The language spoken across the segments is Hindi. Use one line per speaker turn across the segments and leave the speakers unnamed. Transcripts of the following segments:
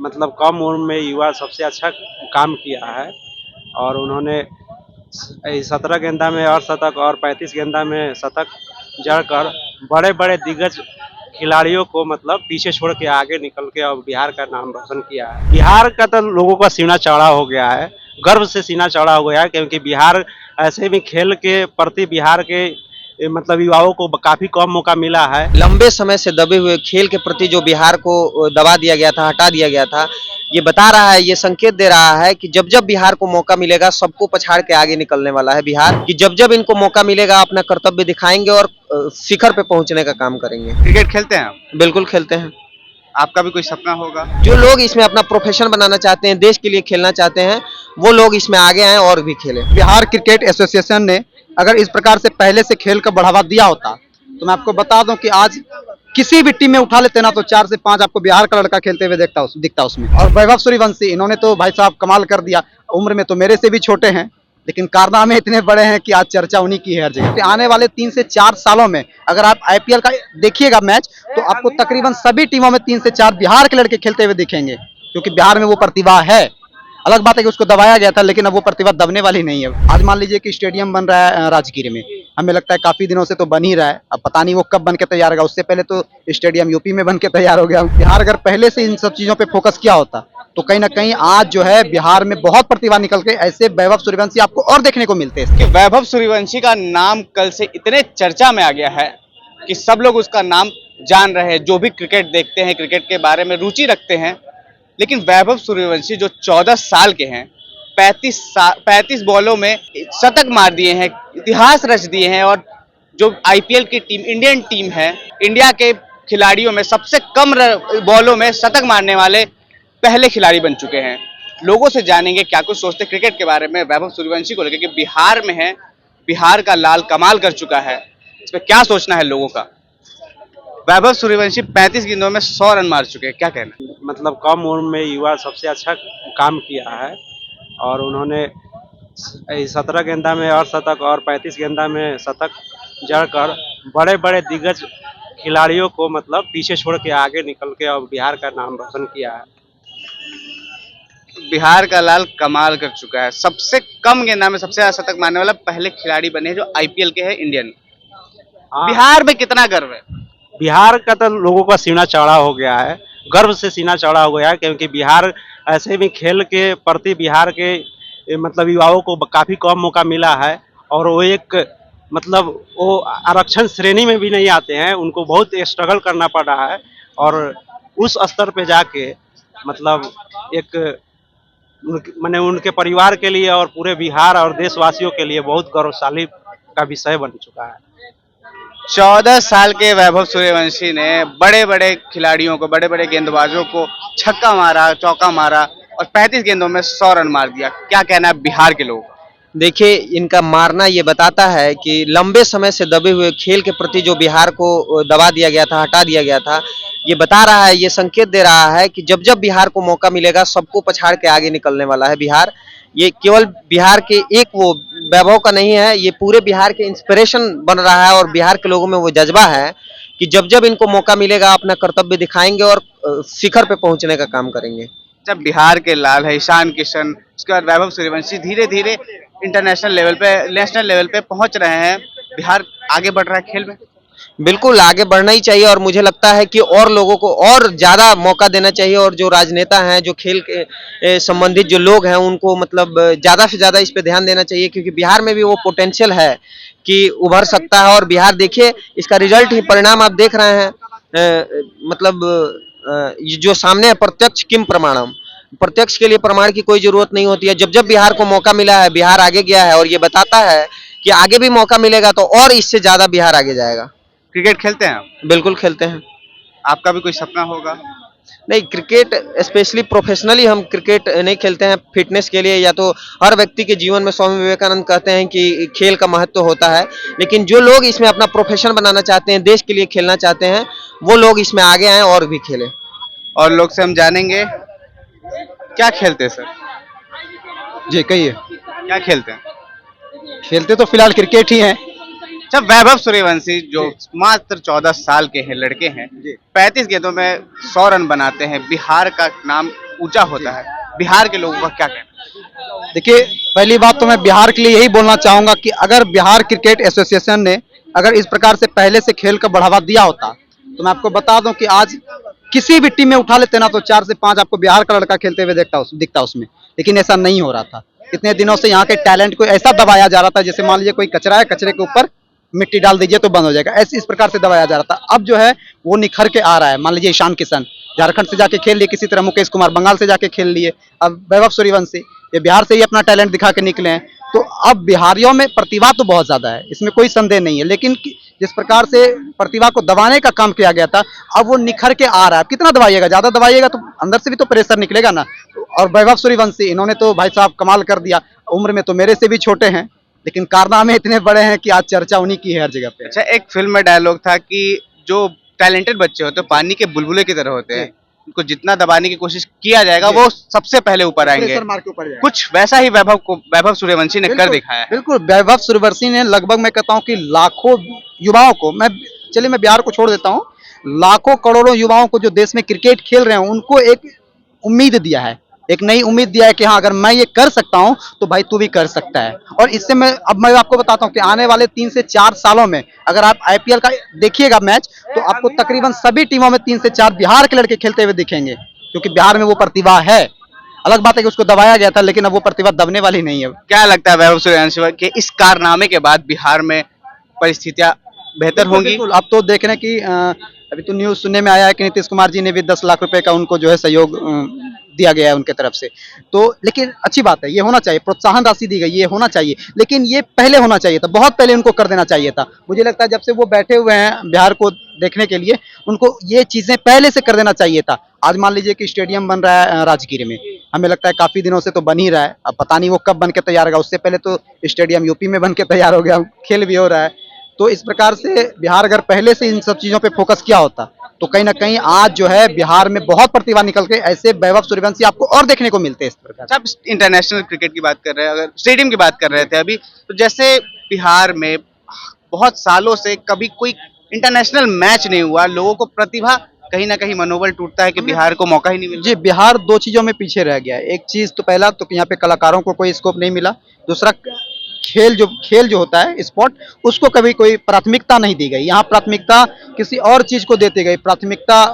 मतलब कम उम्र में युवा सबसे अच्छा काम किया है और उन्होंने 17 गेंदा में अर्धशतक और 35 गेंदा में शतक जड़कर बड़े-बड़े दिग्गज खिलाड़ियों को मतलब पीछे छोड़ के आगे निकल के और बिहार का नाम रोशन किया है। बिहार का तो लोगों का सीना चौड़ा हो गया है, गर्व से सीना चौड़ा हो गया है क्योंकि बिहार ऐसे भी खेल के प्रति बिहार के मतलब युवाओं को काफ़ी कम मौका मिला है।
लंबे समय से दबे हुए खेल के प्रति जो बिहार को दबा दिया गया था, हटा दिया गया था, ये बता रहा है, ये संकेत दे रहा है कि जब जब बिहार को मौका मिलेगा सबको पछाड़ के आगे निकलने वाला है बिहार, कि जब जब इनको मौका मिलेगा अपना कर्तव्य दिखाएंगे और शिखर पे पहुंचने का काम करेंगे।
क्रिकेट खेलते हैं आप?
बिल्कुल खेलते हैं।
आपका भी कोई सपना होगा?
जो लोग इसमें अपना प्रोफेशन बनाना चाहते हैं, देश के लिए खेलना चाहते हैं, वो लोग इसमें आगे आए और भी खेलें।
बिहार क्रिकेट एसोसिएशन ने अगर इस प्रकार से पहले से खेल का बढ़ावा दिया होता तो मैं आपको बता दूं कि आज किसी भी टीम में उठा लेते ना तो 4 से 5 आपको बिहार का लड़का खेलते हुए दिखता उसमें। और वैभव सूर्यवंशी इन्होंने तो भाई साहब कमाल कर दिया। उम्र में तो मेरे से भी छोटे हैं लेकिन कारनामे इतने बड़े हैं कि आज चर्चा उन्हीं की है हर जगह। आने वाले 3 से 4 सालों में अगर आप आईपीएल का देखिएगा मैच तो आपको तकरीबन सभी टीमों में 3 से 4 बिहार के लड़के खेलते हुए दिखेंगे, क्योंकि बिहार में वो प्रतिभा है। अलग बात है कि उसको दबाया गया था लेकिन अब वो प्रतिभा दबने वाली नहीं है। आज मान लीजिए कि स्टेडियम बन रहा है राजगीर में, हमें लगता है काफी दिनों से तो बन ही रहा है, अब पता नहीं वो कब बन के तैयार होगा। उससे पहले तो स्टेडियम यूपी में बन के तैयार हो गया। बिहार अगर पहले से इन सब चीजों पे फोकस किया होता तो कहीं ना कहीं आज जो है बिहार में बहुत प्रतिभा निकल के ऐसे वैभव सूर्यवंशी आपको और देखने को मिलते हैं।
कि वैभव सूर्यवंशी का नाम कल से इतने चर्चा में आ गया है कि सब लोग उसका नाम जान रहे हैं, जो भी क्रिकेट देखते हैं, क्रिकेट के बारे में रुचि रखते हैं। लेकिन वैभव सूर्यवंशी जो 14 साल के हैं, 35 बॉलों में शतक मार दिए हैं, इतिहास रच दिए हैं और जो आईपीएल की टीम इंडियन टीम है, इंडिया के खिलाड़ियों में सबसे कम बॉलों में शतक मारने वाले पहले खिलाड़ी बन चुके हैं। लोगों से जानेंगे क्या कुछ सोचते क्रिकेट के बारे में वैभव सूर्यवंशी को लेकर कि बिहार में है, बिहार का लाल कमाल कर चुका है, इस पर क्या सोचना है लोगों का। वैभव सूर्यवंशी 35 गेंदों में 100 रन मार चुके हैं, क्या कहना?
मतलब कम उम्र में युवा सबसे अच्छा काम किया है और उन्होंने 17 गेंदा में अर्धशतक और 35 गेंदा में शतक जड़कर बड़े-बड़े दिग्गज खिलाड़ियों को मतलब पीछे छोड़ के आगे निकल के और बिहार का नाम रोशन किया है।
बिहार का लाल कमाल कर चुका है, सबसे कम गेंदा में सबसे ज्यादा शतक मारने वाला पहले खिलाड़ी बने हैं जो आईपीएल के हैं इंडियन। बिहार में कितना गर्व है?
बिहार का तो लोगों का सीना चौड़ा हो गया है, गर्व से सीना चौड़ा हो गया है क्योंकि बिहार ऐसे भी खेल के प्रति बिहार के मतलब युवाओं को काफ़ी कम मौका मिला है और वो एक मतलब वो आरक्षण श्रेणी में भी नहीं आते हैं, उनको बहुत स्ट्रगल करना पड़ रहा है और उस स्तर पे जाके मतलब एक माने उनके परिवार के लिए और पूरे बिहार और देशवासियों के लिए बहुत गौरवशाली का विषय बन चुका है।
14 साल के वैभव सूर्यवंशी ने बड़े बड़े खिलाड़ियों को, बड़े बड़े गेंदबाजों को छक्का मारा, चौका मारा और 35 गेंदों में 100 रन मार दिया। क्या कहना है बिहार के लोगों का?
देखिए, इनका मारना ये बताता है कि लंबे समय से दबे हुए खेल के प्रति जो बिहार को दबा दिया गया था, हटा दिया गया था, ये बता रहा है, ये संकेत दे रहा है कि जब जब बिहार को मौका मिलेगा सबको पछाड़ के आगे निकलने वाला है बिहार। ये केवल बिहार के एक वो वैभव का नहीं है, ये पूरे बिहार के इंस्पिरेशन बन रहा है और बिहार के लोगों में वो जज्बा है कि जब जब इनको मौका मिलेगा अपना कर्तव्य दिखाएंगे और शिखर पे पहुंचने का काम करेंगे।
जब बिहार के लाल है ईशान किशन, उसके बाद वैभव सूर्यवंशी धीरे धीरे इंटरनेशनल लेवल पे, नेशनल लेवल पे पहुंच रहे हैं, बिहार आगे बढ़ रहा है खेल में।
बिल्कुल आगे बढ़ना ही चाहिए और मुझे लगता है कि और लोगों को और ज़्यादा मौका देना चाहिए और जो राजनेता हैं, जो खेल के संबंधित जो लोग हैं, उनको मतलब ज़्यादा से ज़्यादा इस पे ध्यान देना चाहिए क्योंकि बिहार में भी वो पोटेंशियल है कि उभर सकता है। और बिहार देखिए, इसका रिजल्ट ही परिणाम आप देख रहे हैं, ये जो सामने है प्रत्यक्ष किम प्रमाणम, प्रत्यक्ष के लिए प्रमाण की कोई जरूरत नहीं होती है। जब जब बिहार को मौका मिला है बिहार आगे गया है और ये बताता है कि आगे भी मौका मिलेगा तो और इससे ज़्यादा बिहार आगे जाएगा।
क्रिकेट खेलते हैं आप?
बिल्कुल खेलते हैं।
आपका भी कोई सपना होगा?
नहीं, क्रिकेट स्पेशली प्रोफेशनली हम क्रिकेट नहीं खेलते हैं फिटनेस के लिए, या तो हर व्यक्ति के जीवन में स्वामी विवेकानंद कहते हैं कि खेल का महत्व होता है, लेकिन जो लोग इसमें अपना प्रोफेशन बनाना चाहते हैं, देश के लिए खेलना चाहते हैं, वो लोग इसमें आगे आएँ और भी खेलें।
और लोग से हम जानेंगे क्या खेलते हैं सर?
जी कहिए।
क्या खेलते हैं?
खेलते तो फिलहाल क्रिकेट ही हैं।
जब वैभव सूर्यवंशी जो मात्र 14 साल के हैं, लड़के हैं, 35 गेंदों में 100 रन बनाते हैं, बिहार का नाम ऊंचा होता है। बिहार के लोगों का क्या कहना
देखिए, पहली बात तो मैं बिहार के लिए यही बोलना चाहूंगा कि अगर बिहार क्रिकेट एसोसिएशन ने अगर इस प्रकार से पहले से खेल का बढ़ावा दिया होता, तो मैं आपको बता दूं कि आज किसी भी टीम में उठा लेते ना तो 4 से 5 आपको बिहार का लड़का खेलते हुए दिखता उसमें। लेकिन ऐसा नहीं हो रहा था। इतने दिनों से यहाँ के टैलेंट को ऐसा दबाया जा रहा था, जैसे मान लीजिए कोई कचरा है, कचरे के ऊपर मिट्टी डाल दीजिए तो बंद हो जाएगा, ऐसे इस प्रकार से दबाया जा रहा था। अब जो है वो निखर के आ रहा है। मान लीजिए ईशान किशन झारखंड से जाके खेल लिए, किसी तरह मुकेश कुमार बंगाल से जाके खेल लिए, अब वैभव सूर्यवंशी ये बिहार से ही अपना टैलेंट दिखा के निकले हैं। तो अब बिहारियों में प्रतिभा तो बहुत ज्यादा है, इसमें कोई संदेह नहीं है, लेकिन जिस प्रकार से प्रतिभा को दबाने का काम किया गया था, अब वो निखर के आ रहा है। कितना दबाइएगा, ज्यादा दबाइएगा तो अंदर से भी तो प्रेशर निकलेगा ना। और वैभव सूर्यवंशी इन्होंने तो भाई साहब कमाल कर दिया। उम्र में तो मेरे से भी छोटे हैं, लेकिन कारनामे इतने बड़े हैं कि आज चर्चा उन्हीं की है हर जगह पे।
अच्छा, एक फिल्म में डायलॉग था कि जो टैलेंटेड बच्चे होते हैं पानी के बुलबुले की तरह होते हैं, उनको जितना दबाने की कोशिश किया जाएगा वो सबसे पहले ऊपर आएंगे।
प्रेशर मार के ऊपर जाएगा।
कुछ वैसा ही वैभव सूर्यवंशी ने कर दिखाया है।
बिल्कुल, वैभव सूर्यवंशी ने लगभग मैं कहता हूँ कि लाखों युवाओं को, मैं बिहार को छोड़ देता हूँ, लाखों करोड़ों युवाओं को जो देश में क्रिकेट खेल रहे हैं उनको एक उम्मीद दिया है, एक नई उम्मीद दिया है कि हाँ अगर मैं ये कर सकता हूं तो भाई तू भी कर सकता है। और इससे मैं आपको बताता हूं कि आने वाले 3 से 4 सालों में अगर आप आईपीएल का देखिएगा मैच, तो आपको तकरीबन सभी टीमों में 3 से 4 बिहार के लड़के खेलते हुए दिखेंगे, क्योंकि बिहार में वो प्रतिभा है। अलग बात है कि उसको दबाया गया था, लेकिन अब वो प्रतिभा दबने वाली नहीं है।
क्या लगता है वैभव सूर्यवंशी के इस कारनामे के बाद बिहार में परिस्थितियां बेहतर होंगी?
बिल्कुल, अब तो देख रहे हैं कि अभी तो न्यूज सुनने में आया है कि नीतीश कुमार जी ने भी 10 लाख रुपए का उनको जो है सहयोग दिया गया है उनके तरफ से। तो लेकिन अच्छी बात है, ये होना चाहिए, प्रोत्साहन राशि दी गई, ये होना चाहिए, लेकिन ये पहले होना चाहिए था, बहुत पहले उनको कर देना चाहिए था। मुझे लगता है जब से वो बैठे हुए हैं बिहार को देखने के लिए, उनको ये चीजें पहले से कर देना चाहिए था। आज मान लीजिए कि स्टेडियम बन रहा है राजगीर में, हमें लगता है काफी दिनों से तो बन ही रहा है, अब पता नहीं वो कब बन के तैयार होगा। उससे पहले तो स्टेडियम यूपी में बन के तैयार हो गया, खेल भी हो रहा है। तो इस प्रकार से बिहार अगर पहले से इन सब चीजों पे फोकस किया होता तो कहीं ना कहीं आज जो है बिहार में बहुत प्रतिभा निकल के ऐसे वैभव सूर्यवंशी आपको और देखने को मिलते हैं इस प्रकार।
सब इंटरनेशनल क्रिकेट की बात कर रहे हैं, अगर स्टेडियम की बात कर रहे थे अभी, तो जैसे बिहार में बहुत सालों से कभी कोई इंटरनेशनल मैच नहीं हुआ, लोगों को प्रतिभा कहीं ना कहीं मनोबल टूटता है कि बिहार को मौका ही नहीं मिल।
जी, बिहार 2 चीजों में पीछे रह गया है। एक चीज तो पहला तो यहाँ पे कलाकारों को कोई स्कोप नहीं मिला, दूसरा खेल जो होता है स्पोर्ट, उसको कभी कोई प्राथमिकता नहीं दी गई। यहाँ प्राथमिकता किसी और चीज को देती गई, प्राथमिकता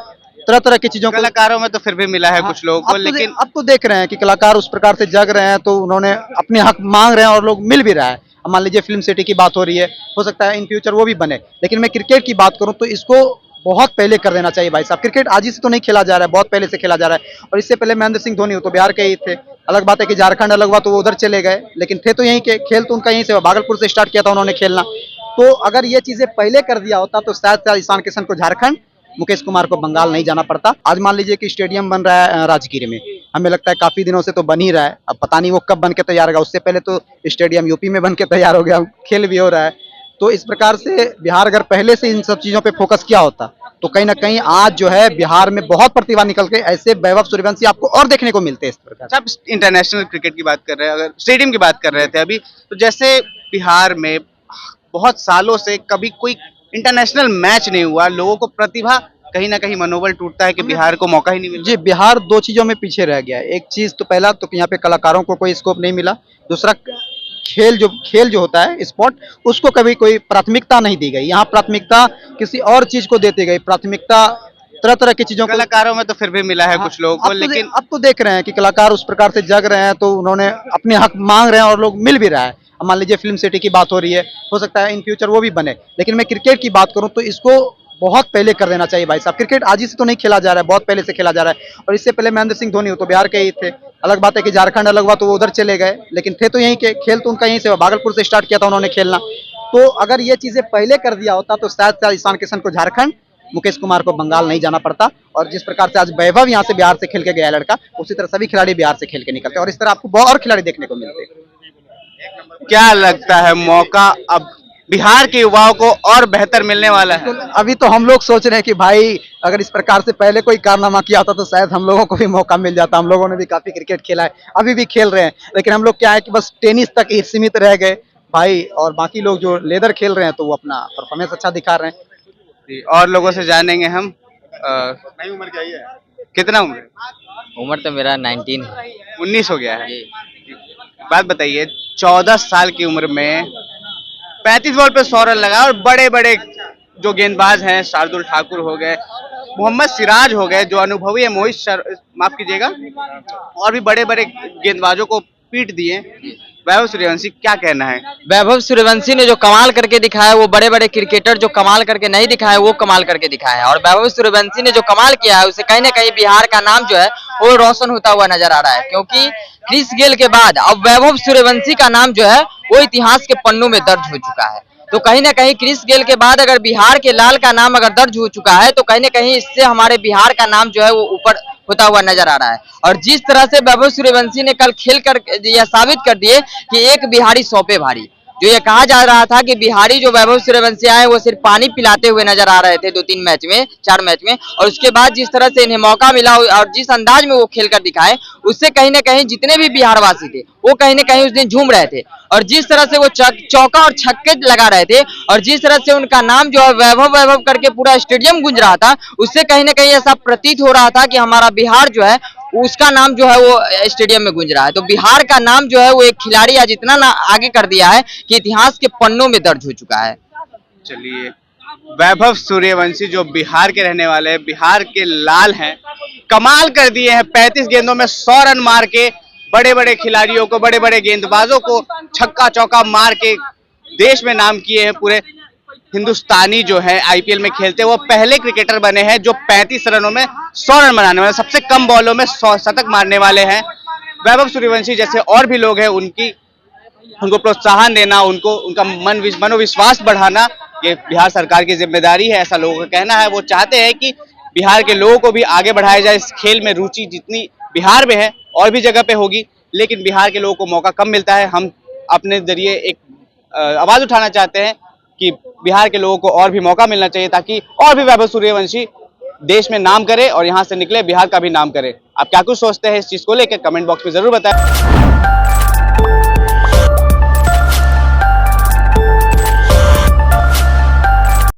तरह तरह की चीजों को।
कलाकारों में तो फिर भी मिला है कुछ लोगों को, लेकिन
अब तो देख रहे हैं कि कलाकार उस प्रकार से जग रहे हैं, तो उन्होंने अपने हक मांग रहे हैं और लोग मिल भी रहा है। अब मान लीजिए फिल्म सिटी की बात हो रही है, हो सकता है इन फ्यूचर वो भी बने, लेकिन मैं क्रिकेट की बात करूं तो इसको बहुत पहले कर देना चाहिए भाई साहब। क्रिकेट आज ही से तो नहीं खेला जा रहा है, बहुत पहले से खेला जा रहा है। और इससे पहले महेंद्र सिंह धोनी हो तो बिहार के ही थे। अलग बात है कि झारखंड अलग हुआ तो वो उधर चले गए, लेकिन थे तो यहीं के, खेल तो उनका यहीं से, भागलपुर से स्टार्ट किया था उन्होंने खेलना। तो अगर ये चीजें पहले कर दिया होता तो शायद ईशान किशन को झारखंड, मुकेश कुमार को बंगाल नहीं जाना पड़ता। आज मान लीजिए कि स्टेडियम बन रहा है राजगीर में, हमें लगता है काफी दिनों से तो बन ही रहा है, अब पता नहीं वो कब बन के तैयार होगा। उससे पहले तो स्टेडियम यूपी में बन के तैयार हो गया, खेल भी हो रहा है। तो इस प्रकार से बिहार अगर पहले से इन सब चीजों पे फोकस किया होता तो कहीं ना कहीं आज जो है बिहार में बहुत प्रतिभा निकल के ऐसे वैभव सूर्यवंशी आपको और देखने को मिलते हैं इस प्रकार।
सब इंटरनेशनल क्रिकेट की बात कर रहे हैं, अगर स्टेडियम की बात कर रहे थे अभी, तो जैसे बिहार में बहुत सालों से कभी कोई इंटरनेशनल मैच नहीं हुआ, लोगों को प्रतिभा कहीं ना कहीं मनोबल टूटता है कि बिहार को मौका ही नहीं मिल।
जी, बिहार 2 चीजों में पीछे रह गया है। एक चीज तो पहला तो यहाँ पे कलाकारों को कोई स्कोप नहीं मिला, दूसरा खेल जो होता है स्पोर्ट, उसको कभी कोई प्राथमिकता नहीं दी गई। यहाँ प्राथमिकता किसी और चीज को देती गई, प्राथमिकता तरह तरह की चीजों को।
कलाकारों में तो फिर भी मिला है कुछ लोगों को, लेकिन
अब तो देख रहे हैं कि कलाकार उस प्रकार से जग रहे हैं, तो उन्होंने अपने हक मांग रहे हैं और लोग मिल भी रहा है। अब मान लीजिए फिल्म सिटी की बात हो रही है, हो सकता है इन फ्यूचर वो भी बने, लेकिन मैं क्रिकेट की बात करूं तो इसको बहुत पहले कर देना चाहिए भाई साहब। क्रिकेट आज ही से तो नहीं खेला जा रहा है, बहुत पहले से खेला जा रहा है। और इससे पहले महेंद्र सिंह धोनी हो तो बिहार के ही थे। अलग बात है कि झारखंड अलग हुआ तो वो उधर चले गए, लेकिन थे तो यहीं के, खेल तो उनका यहीं से, भागलपुर से स्टार्ट किया था उन्होंने खेलना। तो अगर ये चीजें पहले कर दिया होता तो शायद ईशान किशन को झारखंड, मुकेश कुमार को बंगाल नहीं जाना पड़ता। और जिस प्रकार से आज वैभव यहाँ से बिहार से खेल के गया लड़का, उसी तरह सभी खिलाड़ी बिहार से खेल के निकलते हैं और इस तरह आपको बहुत और खिलाड़ी देखने को मिलते हैं।
क्या लगता है मौका अब बिहार के युवाओं को और बेहतर मिलने वाला है?
अभी तो हम लोग सोच रहे हैं कि भाई अगर इस प्रकार से पहले कोई कारनामा किया होता तो शायद हम लोगों को भी मौका मिल जाता। हम लोगों ने भी काफी क्रिकेट खेला है, अभी भी खेल रहे हैं, लेकिन हम लोग क्या है कि बस टेनिस तक ही सीमित रह गए भाई, और बाकी लोग जो लेदर खेल रहे हैं तो वो अपना परफॉर्मेंस अच्छा दिखा रहे हैं।
और लोगों से जानेंगे हम। नई उम्र क्या है? कितना उम्र है?
उम्र तो मेरा 19 है
19 हो गया है।
जी।
बात बताइए, 14 साल की उम्र में 35 बॉल पे 100 रन लगा और बड़े बड़े जो गेंदबाज हैं, शार्दुल ठाकुर हो गए, मोहम्मद सिराज हो गए जो अनुभवी है, माफ कीजिएगा, और भी बड़े बड़े गेंदबाजों को पीट दिए। वैभव सूर्यवंशी, क्या कहना है?
वैभव सूर्यवंशी ने जो कमाल करके दिखाया, वो बड़े बड़े क्रिकेटर जो कमाल करके नहीं दिखाए वो कमाल करके दिखाया है। और वैभव सूर्यवंशी ने जो कमाल किया है उससे कहीं ना कहीं बिहार का नाम जो है वो रोशन होता हुआ नजर आ रहा है, क्योंकि क्रिस गेल के बाद अब वैभव सूर्यवंशी का नाम जो है वो इतिहास के पन्नों में दर्ज हो चुका है। तो कहीं ना कहीं क्रिस गेल के बाद अगर बिहार के लाल का नाम अगर दर्ज हो चुका है तो कहीं ना कहीं इससे हमारे बिहार का नाम जो है वो ऊपर होता हुआ नजर आ रहा है। और जिस तरह से वैभव सूर्यवंशी ने कल खेल कर यह साबित कर दिए कि एक बिहारी 100 पे भारी। जो ये कहा जा रहा था कि बिहारी जो वैभव सूर्यवंशी आए वो सिर्फ पानी पिलाते हुए नजर आ रहे थे 2-3 मैच में, 4 मैच में, और उसके बाद जिस तरह से इन्हें मौका मिला और जिस अंदाज में वो खेल कर दिखाए उससे कहीं ना कहीं जितने भी बिहारवासी थे वो कहीं ना कहीं उस दिन झूम रहे थे। और जिस तरह से वो चौका और छक्के लगा रहे थे और जिस तरह से उनका नाम जो है वैभव वैभव करके पूरा स्टेडियम गूंज रहा था, उससे कहीं ना कहीं ऐसा प्रतीत हो रहा था कि हमारा बिहार जो है उसका नाम जो है वो स्टेडियम में गूंज रहा है। तो बिहार का नाम जो है वो एक खिलाड़ी आज इतना आगे कर दिया है कि इतिहास के पन्नों में दर्ज हो चुका है।
चलिए, वैभव सूर्यवंशी जो बिहार के रहने वाले हैं, बिहार के लाल हैं, कमाल कर दिए हैं। 35 गेंदों में 100 रन मार के बड़े बड़े खिलाड़ियों को, बड़े बड़े गेंदबाजों को छक्का चौका मार के देश में नाम किए हैं। पूरे हिंदुस्तानी जो है आईपीएल में खेलते हैं, वो पहले क्रिकेटर बने हैं जो 35 रनों में 100 रन बनाने वाले, सबसे कम बॉलों में 100 शतक मारने वाले हैं। वैभव सूर्यवंशी जैसे और भी लोग हैं, उनको प्रोत्साहन देना, उनको उनका मनोविश्वास बढ़ाना, ये बिहार सरकार की जिम्मेदारी है, ऐसा लोगों का कहना है। वो चाहते हैं कि बिहार के लोगों को भी आगे बढ़ाया जाए। इस खेल में रुचि जितनी बिहार में है और भी जगह पे होगी, लेकिन बिहार के लोगों को मौका कम मिलता है। हम अपने जरिए एक आवाज उठाना चाहते हैं कि बिहार के लोगों को और भी मौका मिलना चाहिए ताकि और भी वैभव सूर्यवंशी देश में नाम करे और यहाँ से निकले, बिहार का भी नाम करे। आप क्या कुछ सोचते हैं इस चीज को लेकर? कमेंट बॉक्स में जरूर बताएं।